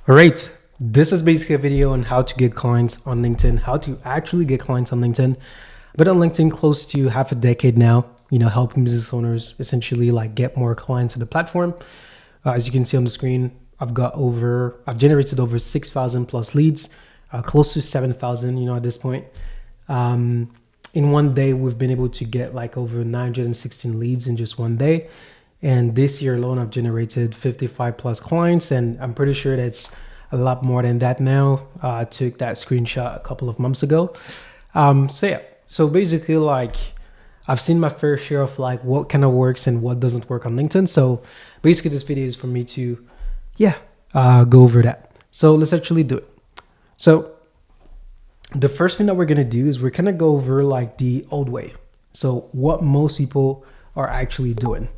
All right, this is basically a video on how to get clients on LinkedIn, how to actually get clients on LinkedIn. I've been on LinkedIn close to half a decade now, helping business owners essentially like get more clients on the platform. As you can see on the screen, I've generated over 6,000 plus leads, close to 7,000, at this point. In one day, we've been able to get like over 916 leads in just one day. And this year alone, I've generated 55 plus clients, and I'm pretty sure that's a lot more than that now. I took that screenshot a couple of months ago. So basically, like I've seen my fair share of like what kind of works and what doesn't work on LinkedIn. So basically, this video is for me to, go over that. So let's actually do it. So the first thing that we're gonna do is we're gonna go over like the old way. So what most people are actually doing.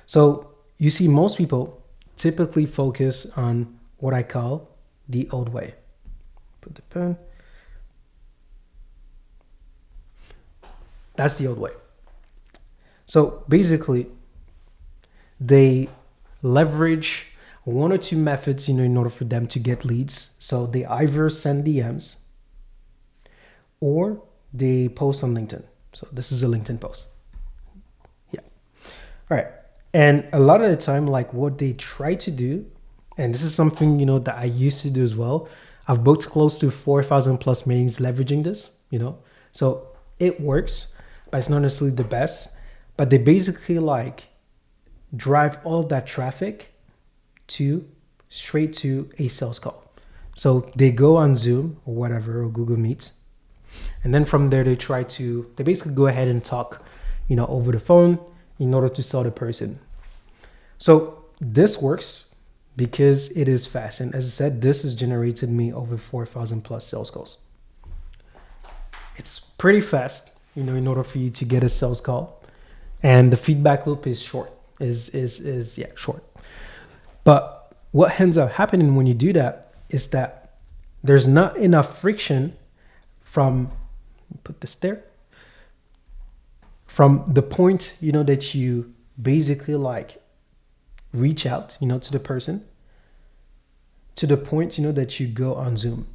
So you see, most people typically focus on what I call the old way. Put the pen. That's the old way. So basically, they leverage one or two methods, in order for them to get leads. So they either send DMs or they post on LinkedIn. So this is a LinkedIn post. Yeah. All right. And a lot of the time, like what they try to do, and this is something, that I used to do as well. I've booked close to 4,000 plus meetings leveraging this, so it works, but it's not necessarily the best. But they basically like drive all of that traffic straight to a sales call. So they go on Zoom or whatever, or Google Meet. And then from there, they basically go ahead and talk, over the phone in order to sell the person. So this works because it is fast. And as I said, this has generated me over 4,000 plus sales calls. It's pretty fast, in order for you to get a sales call. And the feedback loop is short, short. But what ends up happening when you do that is that there's not enough friction from the point, that you basically like reach out, to the person, to the point, that you go on Zoom.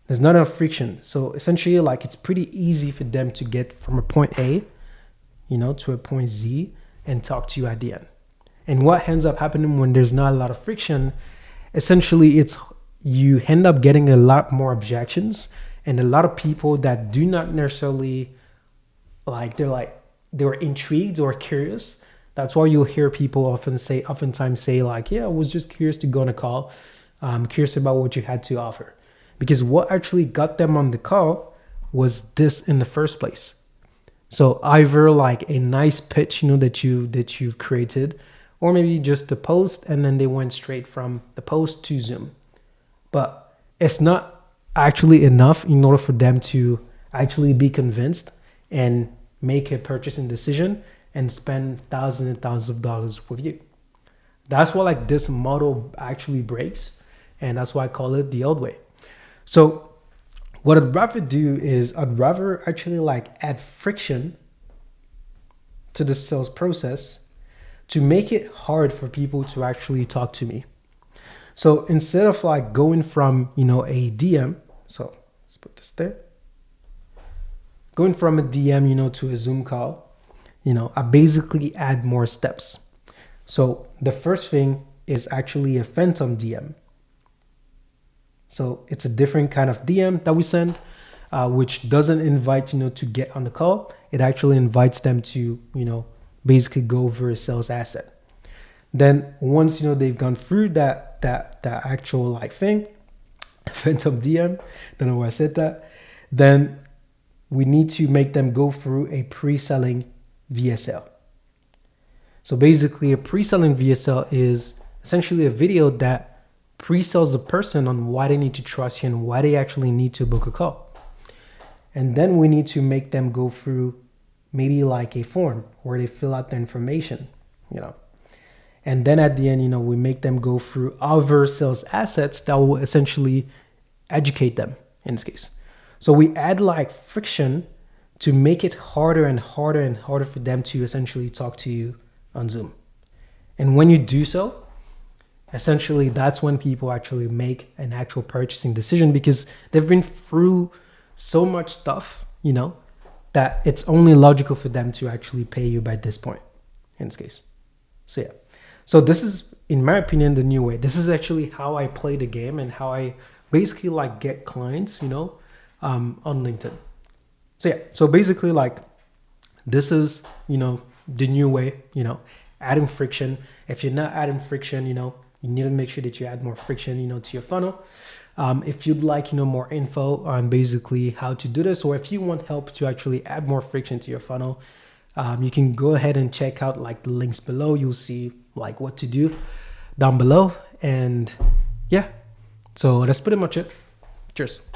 There's not enough friction. So essentially, like it's pretty easy for them to get from a point A, to a point Z and talk to you at the end. And what ends up happening when there's not a lot of friction, essentially you end up getting a lot more objections and a lot of people that do not necessarily they were intrigued or curious. That's why you'll hear people oftentimes say like, yeah, I was just curious to go on a call. I'm curious about what you had to offer. Because what actually got them on the call was this in the first place. So either like a nice pitch, that you've created, or maybe just the post, and then they went straight from the post to Zoom. But it's not actually enough in order for them to actually be convinced and make a purchasing decision and spend thousands and thousands of dollars with you. That's why like this model actually breaks, and that's why I call it the old way. So what I'd rather do is I'd rather actually like add friction to the sales process to make it hard for people to actually talk to me. So instead of like going from, a DM, so let's put this there, going from a DM, to a Zoom call, I basically add more steps. So the first thing is actually a phantom DM. So it's a different kind of DM that we send, which doesn't invite, to get on the call. It actually invites them to, basically go over a sales asset. Then once, they've gone through that actual like thing, phantom DM, don't know why I said that, then we need to make them go through a pre-selling VSL. So basically a pre-selling VSL is essentially a video that pre-sells the person on why they need to trust you and why they actually need to book a call. And then we need to make them go through maybe like a form where they fill out their information, And then at the end, we make them go through other sales assets that will essentially educate them in this case. So we add like friction to make it harder and harder and harder for them to essentially talk to you on Zoom. And when you do so, essentially that's when people actually make an actual purchasing decision, because they've been through so much stuff, that it's only logical for them to actually pay you by this point in this case. So yeah, so this is, in my opinion, the new way. This is actually how I play the game and how I basically like get clients, on LinkedIn. So yeah, so basically like this is, the new way, adding friction. If you're not adding friction, you need to make sure that you add more friction, to your funnel. If you'd like, more info on basically how to do this, or if you want help to actually add more friction to your funnel, you can go ahead and check out like the links below. You'll see like what to do down below. And yeah, so that's pretty much it. Cheers.